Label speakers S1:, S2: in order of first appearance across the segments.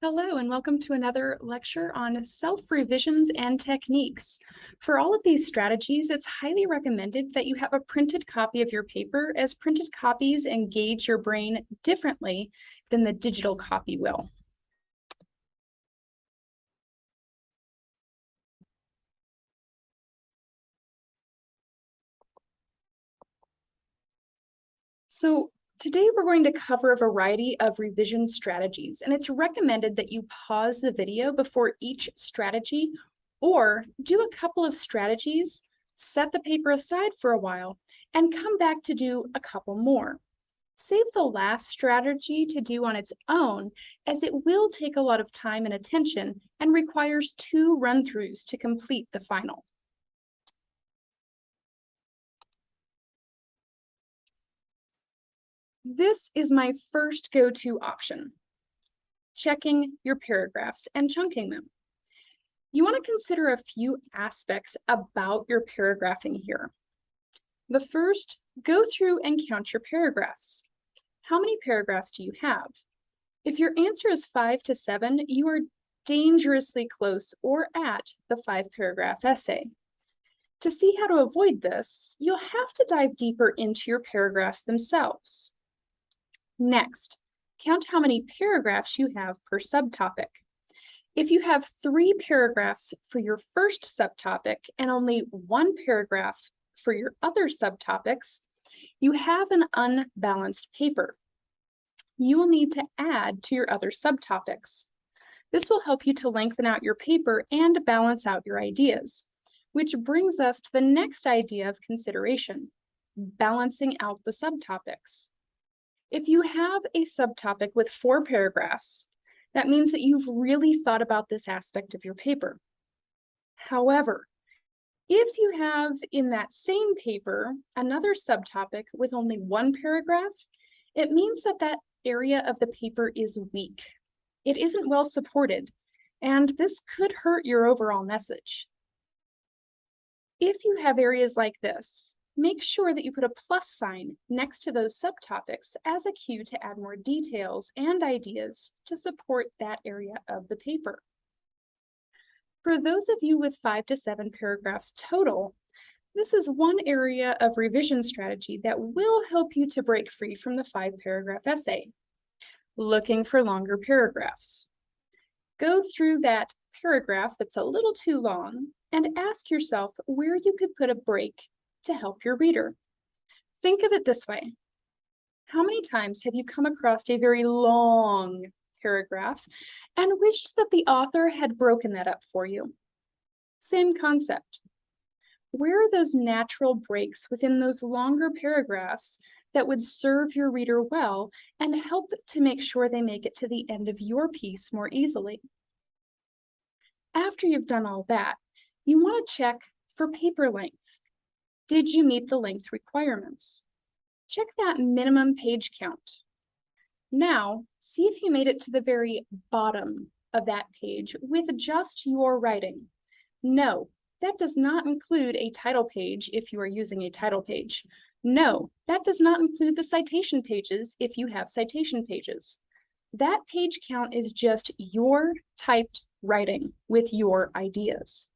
S1: Hello, and welcome to another lecture on self-revisions and techniques. For all of these strategies, it's highly recommended that you have a printed copy of your paper, as printed copies engage your brain differently than the digital copy will. So today we're going to cover a variety of revision strategies, and it's recommended that you pause the video before each strategy or do a couple of strategies, set the paper aside for a while, and come back to do a couple more. Save the last strategy to do on its own, as it will take a lot of time and attention and requires 2 run-throughs to complete the final. This is my first go-to option, checking your paragraphs and chunking them. You want to consider a few aspects about your paragraphing here. The first, go through and count your paragraphs. How many paragraphs do you have? If your answer is 5 to 7, you are dangerously close or at the 5-paragraph essay. To see how to avoid this, you'll have to dive deeper into your paragraphs themselves. Next, count how many paragraphs you have per subtopic. If you have 3 paragraphs for your first subtopic and only 1 paragraph for your other subtopics, you have an unbalanced paper. You will need to add to your other subtopics. This will help you to lengthen out your paper and balance out your ideas, which brings us to the next idea of consideration, balancing out the subtopics. If you have a subtopic with 4 paragraphs, that means that you've really thought about this aspect of your paper. However, if you have in that same paper another subtopic with only 1 paragraph, it means that that area of the paper is weak. It isn't well supported, and this could hurt your overall message. If you have areas like this, make sure that you put a plus sign next to those subtopics as a cue to add more details and ideas to support that area of the paper. For those of you with 5 to 7 paragraphs total, this is one area of revision strategy that will help you to break free from the 5-paragraph essay. Looking for longer paragraphs. Go through that paragraph that's a little too long and ask yourself where you could put a break to help your reader. Think of it this way. How many times have you come across a very long paragraph and wished that the author had broken that up for you? Same concept. Where are those natural breaks within those longer paragraphs that would serve your reader well and help to make sure they make it to the end of your piece more easily? After you've done all that, you want to check for paper length. Did you meet the length requirements? Check that minimum page count. Now, see if you made it to the very bottom of that page with just your writing. No, that does not include a title page if you are using a title page. No, that does not include the citation pages if you have citation pages. That page count is just your typed writing with your ideas.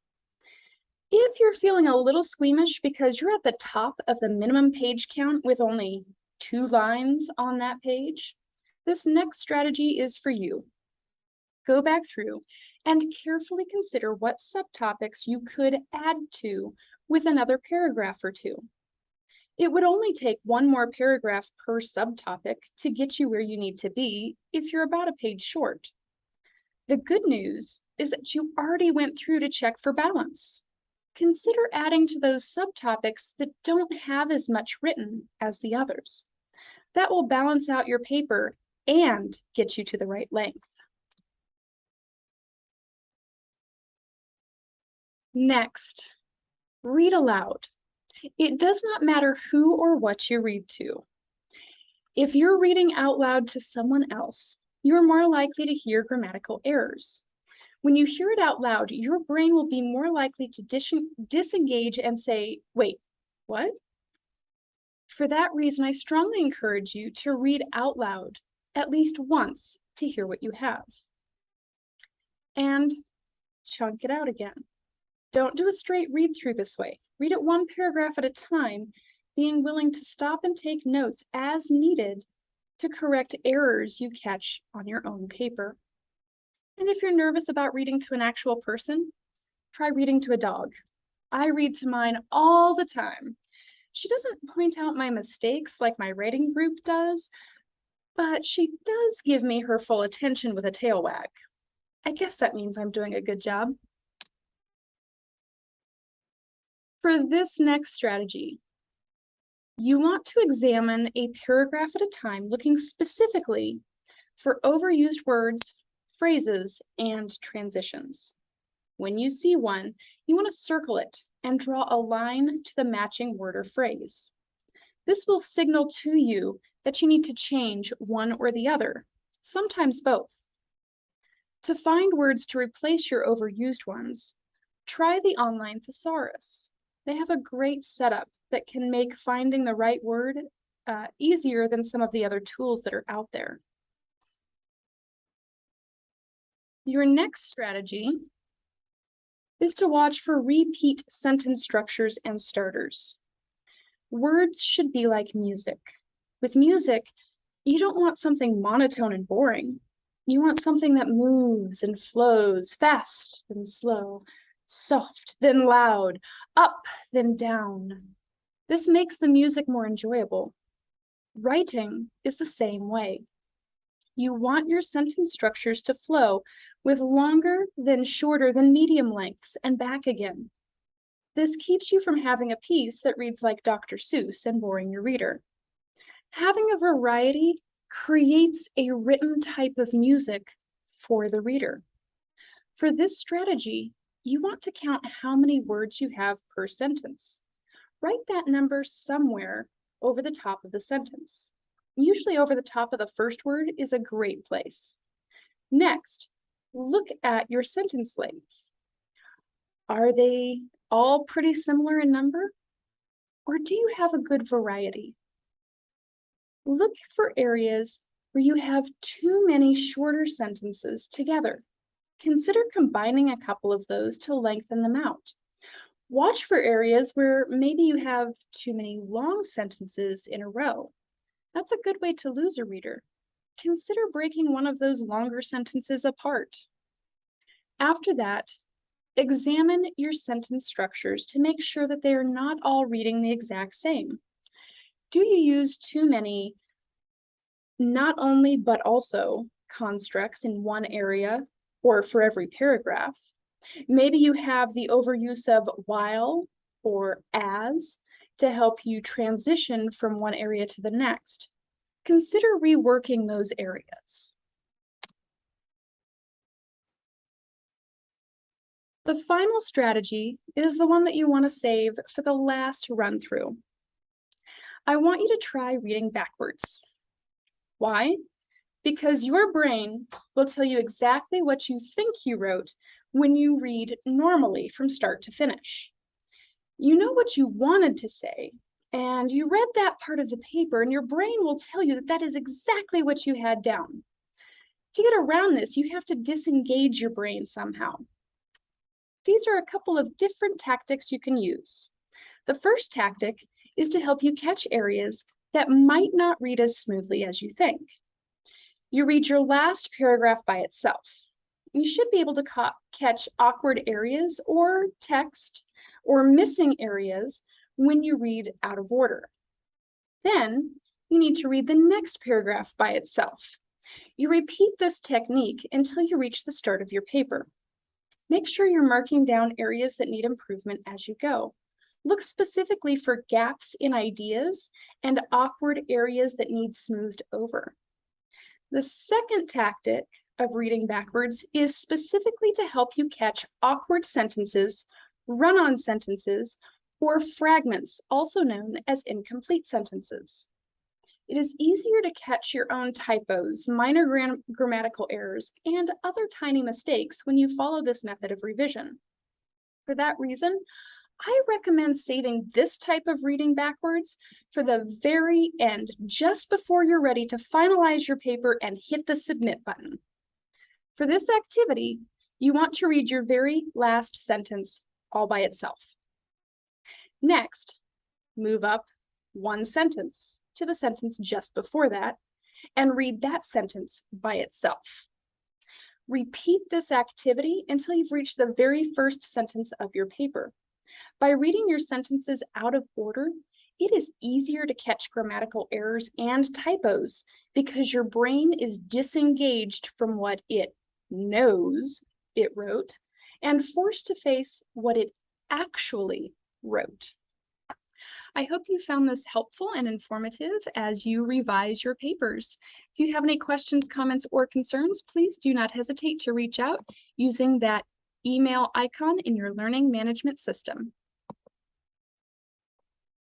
S1: If you're feeling a little squeamish because you're at the top of the minimum page count with only 2 lines on that page, this next strategy is for you. Go back through and carefully consider what subtopics you could add to with another paragraph or 2. It would only take 1 more paragraph per subtopic to get you where you need to be if you're about a page short. The good news is that you already went through to check for balance. Consider adding to those subtopics that don't have as much written as the others. That will balance out your paper and get you to the right length. Next, read aloud. It does not matter who or what you read to. If you're reading out loud to someone else, you're more likely to hear grammatical errors. When you hear it out loud, your brain will be more likely to disengage and say, wait, what? For that reason, I strongly encourage you to read out loud at least once to hear what you have. and chunk it out again. Don't do a straight read through this way. Read it one paragraph at a time, being willing to stop and take notes as needed to correct errors you catch on your own paper. And if you're nervous about reading to an actual person, try reading to a dog. I read to mine all the time. She doesn't point out my mistakes like my writing group does, but she does give me her full attention with a tail wag. I guess that means I'm doing a good job. For this next strategy, you want to examine a paragraph at a time, looking specifically for overused words, phrases, and transitions. When you see one, you want to circle it and draw a line to the matching word or phrase. This will signal to you that you need to change one or the other, sometimes both. To find words to replace your overused ones, try the online thesaurus. They have a great setup that can make finding the right word easier than some of the other tools that are out there. Your next strategy is to watch for repeat sentence structures and starters. Words should be like music. With music, you don't want something monotone and boring. You want something that moves and flows, fast then slow, soft then loud, up then down. This makes the music more enjoyable. Writing is the same way. You want your sentence structures to flow with longer then shorter than medium lengths and back again. This keeps you from having a piece that reads like Dr. Seuss and boring your reader. Having a variety creates a written type of music for the reader. For this strategy, you want to count how many words you have per sentence. Write that number somewhere over the top of the sentence. Usually over the top of the first word is a great place. Next, look at your sentence lengths. Are they all pretty similar in number? Or do you have a good variety? Look for areas where you have too many shorter sentences together. Consider combining a couple of those to lengthen them out. Watch for areas where maybe you have too many long sentences in a row. That's a good way to lose a reader. Consider breaking one of those longer sentences apart. After that, examine your sentence structures to make sure that they are not all reading the exact same. Do you use too many not only but also constructs in one area or for every paragraph? Maybe you have the overuse of while or as to help you transition from one area to the next. Consider reworking those areas. The final strategy is the one that you want to save for the last run through. I want you to try reading backwards. Why? Because your brain will tell you exactly what you think you wrote when you read normally from start to finish. You know what you wanted to say, and you read that part of the paper, and your brain will tell you that that is exactly what you had down. To get around this, you have to disengage your brain somehow. These are a couple of different tactics you can use. The first tactic is to help you catch areas that might not read as smoothly as you think. You read your last paragraph by itself. You should be able to catch awkward areas or text or missing areas when you read out of order. Then you need to read the next paragraph by itself. You repeat this technique until you reach the start of your paper. Make sure you're marking down areas that need improvement as you go. Look specifically for gaps in ideas and awkward areas that need smoothed over. The second tactic of reading backwards is specifically to help you catch awkward sentences, run-on sentences, or fragments, also known as incomplete sentences. It is easier to catch your own typos, minor grammatical errors, and other tiny mistakes when you follow this method of revision. For that reason, I recommend saving this type of reading backwards for the very end, just before you're ready to finalize your paper and hit the submit button. For this activity, You want to read your very last sentence all by itself. Next, move up one sentence to the sentence just before that and read that sentence by itself. Repeat this activity until you've reached the very first sentence of your paper. By reading your sentences out of order, it is easier to catch grammatical errors and typos because your brain is disengaged from what it knows it wrote and forced to face what it actually wrote. I hope you found this helpful and informative as you revise your papers. If you have any questions, comments, or concerns, please do not hesitate to reach out using that email icon in your learning management system.